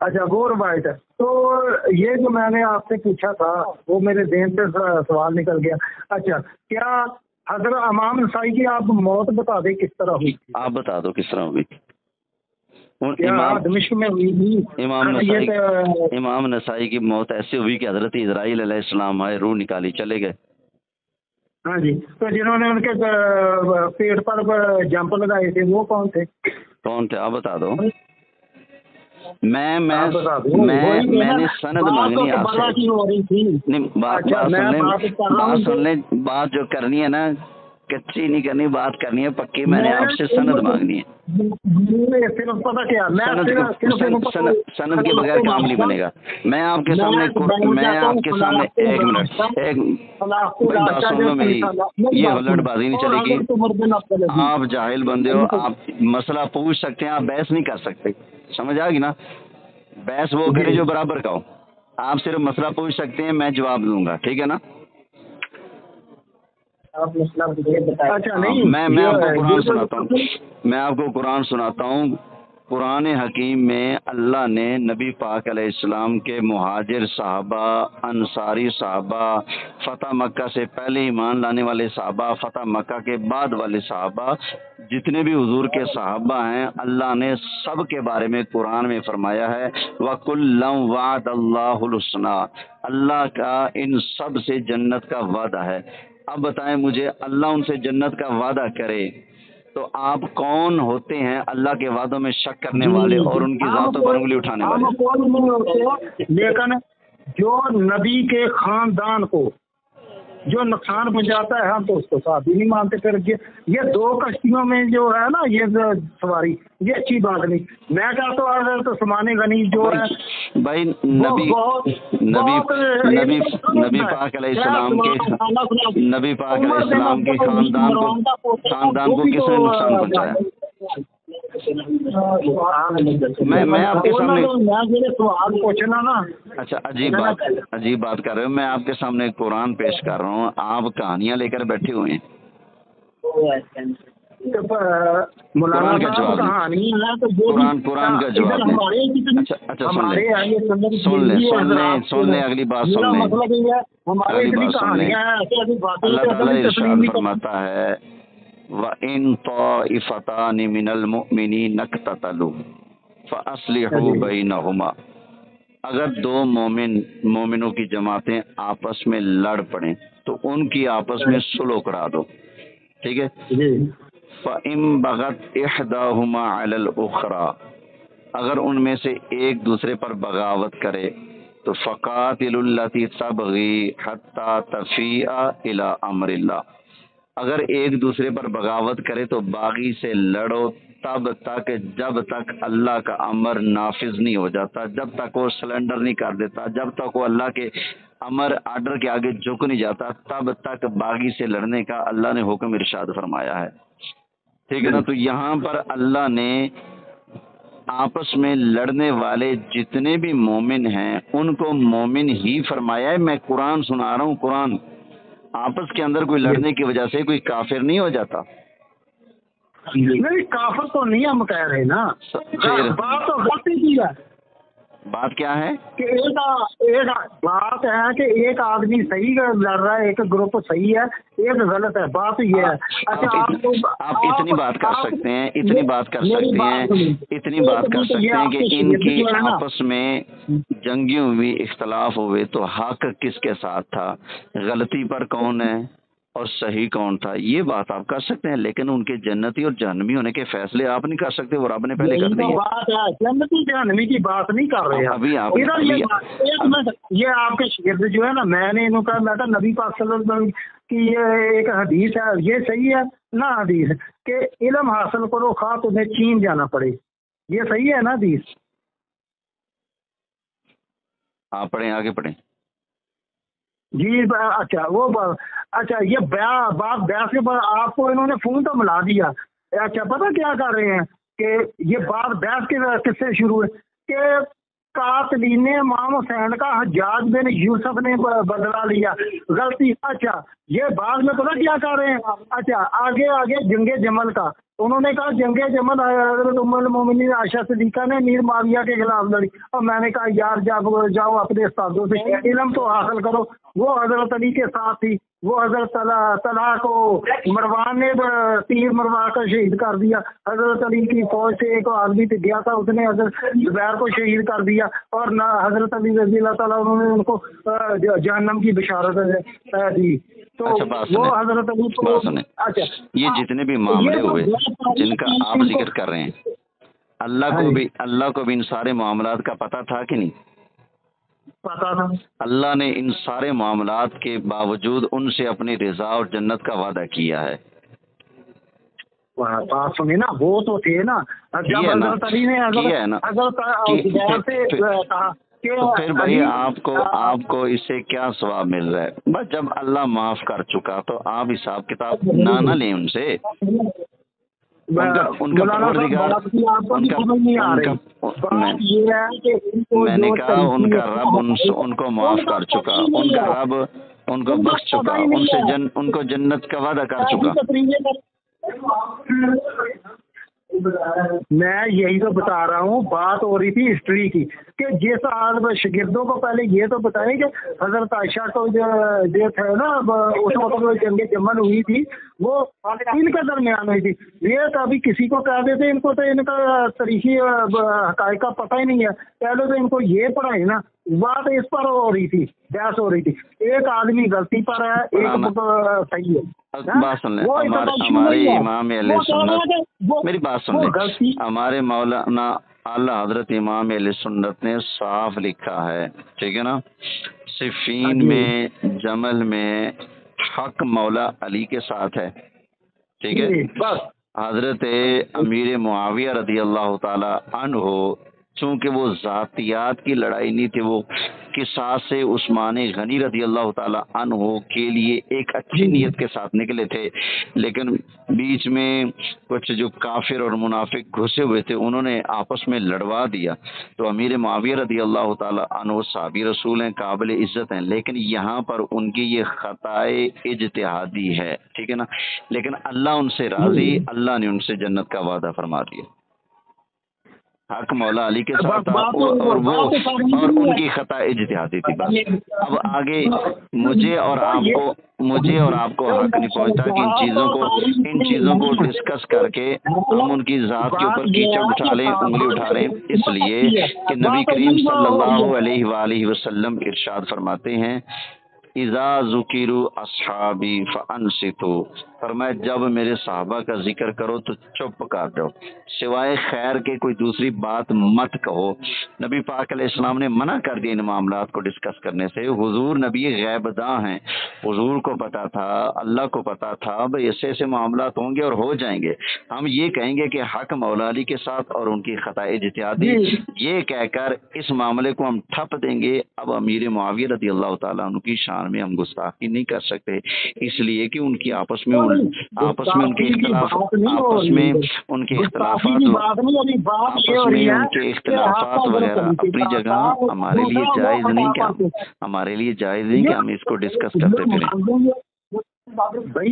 اچھا وہ روایت ہے. تو یہ جو میں نے آپ سے پوچھا تھا وہ میرے ذہن سے سوال نکل گیا. اچھا کیا حضرت امام نسائی کی آپ موت بتا دیں کس طرح ہوئی؟ آپ بتا دو کس طرح ہوئی. کیا دمشق میں ہوئی تھی؟ امام نسائی کی موت ایسے ہوئی کہ حضرت اسرائیل علیہ السلام آئے، روح نکالی، چلے گئے. ہاں جی. تو جنہوں نے ان کے پیٹ پر جمپ لگائے تھے وہ کون تھے؟ کون تھے آپ بتا دو. میں نے سند مانگنی ہے آپ سے. نہیں بات سن لیں. بات جو کرنی ہے نا کچی نہیں کرنی، بات کرنی ہے پکی. میں نے آپ سے سند مانگنی ہے. سند کے بغیر کام نہیں بنے گا. میں آپ کے سامنے ایک منٹ بات سن لو میری. یہ ہلٹ بازی نہیں چلے گی. آپ جاہل بندے ہو، آپ مسئلہ پوچھ سکتے ہیں، آپ بحث نہیں کر سکتے. سمجھ آ گئی نا؟ بحث وہ کرے جو برابر کا ہو. آپ صرف مسئلہ پوچھ سکتے ہیں، میں جواب دوں گا، ٹھیک ہے نا؟ میں آپ کو قرآن سناتا ہوں. میں آپ کو قرآن سناتا ہوں. قرآن حکیم میں اللہ نے نبی پاک علیہ السلام کے مہاجر صحابہ، انصاری صحابہ، فتح مکہ سے پہلے ایمان لانے والے صحابہ، فتح مکہ کے بعد والے صحابہ، جتنے بھی حضور کے صحابہ ہیں، اللہ نے سب کے بارے میں قرآن میں فرمایا ہے وَكُلًّا وَعَدَ اللَّهُ الْحُسْنَىٰ. اللہ کا ان سب سے جنت کا وعدہ ہے. اب بتائیں مجھے، اللہ ان سے جنت کا وعدہ کرے تو آپ کون ہوتے ہیں اللہ کے وعدوں میں شک کرنے والے اور ان کی ذاتوں پر انگلی اٹھانے والے؟ لیکن جو نبی کے خاندان کو جو نقصان پہنچاتا ہے ہم تو اس کو صحابی نہیں مانتے. پھر یہ دو کشتیوں میں جو ہے نا یہ سواری، یہ اچھی بات نہیں. میں کہتا ہوں تو سمان غنی جو ہے بھائی نبی پاک علیہ السلام کے خاندان کو کس نے نقصان پہنچایا؟ میں آپ کے سامنے اچھا عجیب بات کر رہے ہو. میں آپ کے سامنے قرآن پیش کر رہا ہوں، آپ کہانیاں لے کر بیٹھے ہوئے ہیں. قرآن کا جواب قرآن کا جواب دیں. اچھا سن لیں اگلی بات سن لیں. اللہ تعالیٰ ارشاد فرماتا ہے وَإِن طَائِفَتَانِ مِنَ الْمُؤْمِنِينَ اقْتَتَلُوا فَأَصْلِحُوا بَيْنَهُمَا. اگر دو مومنوں کی جماعتیں آپس میں لڑ پڑیں تو ان کی آپس میں صلح کرا دو، ٹھیک ہے؟ فَإِن بَغَتْ إِحْدَاهُمَا عَلَى الْأُخْرَى. اگر ان میں سے ایک دوسرے پر بغاوت کرے تو فَقَاتِلُوا الَّتِي تَبْغِي حَتَّى تَفِيءَ إِلَى أَمْرِ اللَّهِ. اگر ایک دوسرے پر بغاوت کرے تو باغی سے لڑو جب تک اللہ کا امر نافذ نہیں ہو جاتا، جب تک وہ سلنڈر نہیں کر دیتا، جب تک وہ اللہ کے امر آرڈر کے آگے جھک نہیں جاتا، تب تک باغی سے لڑنے کا اللہ نے حکم ارشاد فرمایا ہے، ٹھیک ہے نا؟ تو یہاں پر اللہ نے آپس میں لڑنے والے جتنے بھی مومن ہیں ان کو مومن ہی فرمایا ہے. میں قرآن سنا رہا ہوں. قرآن آپس کے اندر کوئی لڑنے کی وجہ سے کوئی کافر نہیں ہو جاتا. نہیں کافر تو نہیں ہم کہہ رہے نا. بات تو غلطی کی ہے. بات کیا ہے کہ ایک بات ہے کہ ایک آدمی صحیح لڑ رہا ہے، ایک گروپ صحیح ہے، ایک غلط ہے. بات یہ ہے. اچھا آپ اتنی بات کر سکتے ہیں کہ ان کی آپس میں جنگیوں ہوئی، اختلاف ہوئے تو حق کس کے ساتھ تھا، غلطی پر کون ہے اور صحیح کون تھا، یہ بات آپ کر سکتے ہیں. لیکن ان کے جنتی اور جہنمی ہونے کے فیصلے آپ نہیں کر سکتے، وہ رب نے پہلے کر دیے. جنتی جہنمی کی بات نہیں کر رہے ابھی یہ آپ کے شگرد جو ہے نا، میں نے انہوں کا کہا نبی پاک صلی اللہ علیہ وسلم کی یہ ایک حدیث ہے، یہ صحیح ہے نا حدیث کہ علم حاصل کرو خواہ تمہیں چین جانا پڑے، یہ صحیح ہے نا حدیث؟ آپ پڑھیں، آگے پڑھیں. جی اچھا وہ اچھا یہ بات بیاس کے بعد آپ کو انہوں نے فون تو ملا دیا. اچھا پتہ کیا کر رہے ہیں کہ یہ بات بیاس کے کس سے شروع ہے کہ قاتلین امام حسین کا حجاج بن یوسف نے بدلا لیا، غلطی. اچھا یہ بعد میں پتہ کیا کر رہے ہیں، اچھا آگے جنگ جمل کا انہوں نے کہا جنگ جمل حضرت ام المومنین عائشہ صدیقہ نے امیر معاویہ کے خلاف لڑی، اور میں نے کہا یار جاؤ اپنے استادوں سے علم تو حاصل کرو۔ وہ حضرت علی کے ساتھ تھی، وہ حضرت طلحہ کو مروان نے تیر مروا کر شہید کر دیا، حضرت علی کی فوج سے ایک آدمی گیا تھا، اس نے حضرت زبیر کو شہید کر دیا، اور نہ حضرت علی رضی اللہ تعالیٰ انہوں نے ان کو جہنم کی بشارت دی۔ تو وہ حضرت علی کو اچھا یہ جتنے بھی معاملے ہوئے جن کا آپ ذکر کر رہے ہیں، اللہ کو بھی ان سارے معاملات کا پتہ تھا کہ نہیں؟ پتا تھا۔ اللہ نے ان سارے معاملات کے باوجود ان سے اپنی رضا اور جنت کا وعدہ کیا ہے۔ بات سنیں نا، وہ تو تھے نا جب حضرت علی نے حضرت زبیر سے کہا تو پھر بھائی آپ کو اس سے کیا ثواب مل رہا ہے؟ بس جب اللہ معاف کر چکا تو آپ حساب کتاب نہ لیں ان سے۔ میں نے کہا ان کا رب ان کو معاف کر چکا، ان کا رب ان کو بخش چکا، ان کو جنت کا وعدہ کر چکا۔ میں یہی تو بتا رہا ہوں، بات ہو رہی تھی ہسٹری کی کہ جس شاگردوں کو پہلے یہ تو بتائیں کہ حضرت عائشہ کو جو تھے نا اس وقت جنگ جمل ہوئی تھی وہ ان کے درمیان ہوئی تھی، یہ کبھی کسی کو کہہ دیتے، ان کو تو ان کا تاریخی حقائق کا پتہ ہی نہیں ہے، پہلے تو ان کو یہ پڑھائے نا۔ بات اس پر ہو رہی تھی، بحث ہو رہی تھی، ایک آدمی غلطی پر ہے ایک صحیح ہے۔ بات سن لیں، ہمارے امام اہل سنت، میری بات سن لیں، ہمارے مولانا اعلیٰ حضرت امام اہل سنت نے صاف لکھا ہے، ٹھیک ہے نا، صفین میں جمل میں حق مولا علی کے ساتھ ہے، ٹھیک ہے۔ حضرت امیر معاویہ رضی اللہ تعالی عنہ چونکہ وہ ذاتیات کی لڑائی نہیں تھی، وہ قصاص عثمان غنی رضی اللہ تعالی عنہ کے لیے ایک اچھی نیت کے ساتھ نکلے تھے، لیکن بیچ میں کچھ جو کافر اور منافق گھسے ہوئے تھے انہوں نے آپس میں لڑوا دیا، تو امیر معاویہ رضی اللہ تعالی عنہ صحابی رسول ہیں، قابل عزت ہیں، لیکن یہاں پر ان کی یہ خطائے اجتہادی ہے، ٹھیک ہے نا، لیکن اللہ ان سے راضی، اللہ نے ان سے جنت کا وعدہ فرما دیا۔ حق مولا علی کے ساتھ تھا اور ان کی خطا اجتہادی تھی۔ بس اب آگے مجھے اور آپ کو حق نہیں پہنچتا کہ ان چیزوں کو ڈسکس کر کے ہم ان کی ذات کے اوپر کیچڑ اٹھا لیں، انگلی اٹھا لیں، اس لیے کہ نبی کریم صلی اللہ علیہ وآلہ وسلم ارشاد فرماتے ہیں اذا ذکروا اصحابی فانصتوا، فرمایا جب میرے صحابہ کا ذکر کرو تو چپ کر جاؤ، سوائے خیر کے کوئی دوسری بات مت کہو۔ نبی پاک علیہ السلام نے منع کر دیا ان معاملات کو ڈسکس کرنے سے۔ حضور نبی غیب داں ہیں، حضور کو پتا تھا، اللہ کو پتا تھا بھائی ایسے ایسے معاملات ہوں گے اور ہو جائیں گے، ہم یہ کہیں گے کہ حق مولا علی کے ساتھ اور ان کی خطا اجتہادی، یہ کہہ کر اس معاملے کو ہم ٹھپ دیں گے۔ اب امیر معاویہ رضی اللہ تعالیٰ عنہ کی شان میں ہم گستاخی نہیں کر سکتے، اس لیے کہ ان کی آپس میں ان کے اختلافات وغیرہ اپنی جگہ، ہمارے لیے جائز نہیں کہ ہم اس کو ڈسکس کرتے پھریں۔ بھائی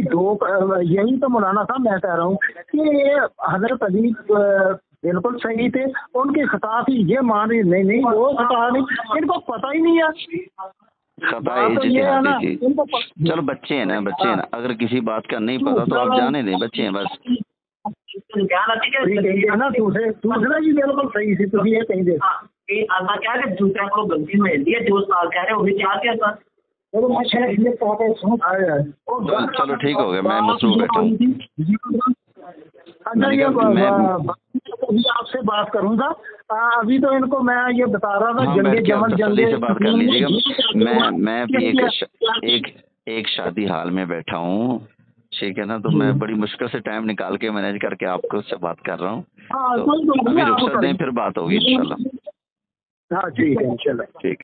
یہی تو مولانا صاحب میں کہہ رہا ہوں کہ حضرت علی بالکل صحیح تھے، ان کی خطا تھی، یہ مان رہی نہیں وہ خطا نہیں، ان کو پتہ ہی نہیں ہے۔ خطا اجتہادی تھی، چلو بچے ہیں نا، اگر کسی بات کا نہیں پتا تو آپ جانے دیں، بچے ہیں بس۔ دوسرا جی بالکل صحیح سی، تو یہ کہیں دے چلو ٹھیک ہو گیا، میں مصروف بیٹھا ہوں۔ آپ سے بات کروں گا، ابھی تو ان کو میں یہ بتا رہا تھا جلدی سے بات کر لیجیے گا، میں بھی ایک شادی حال میں بیٹھا ہوں، ٹھیک ہے نا، تو میں بڑی مشکل سے ٹائم نکال کے مینیج کر کے آپ کو سے بات کر رہا ہوں، ابھی رخصت دیں پھر بات ہوگی انشاءاللہ۔ ہاں ٹھیک ہے انشاءاللہ، ٹھیک۔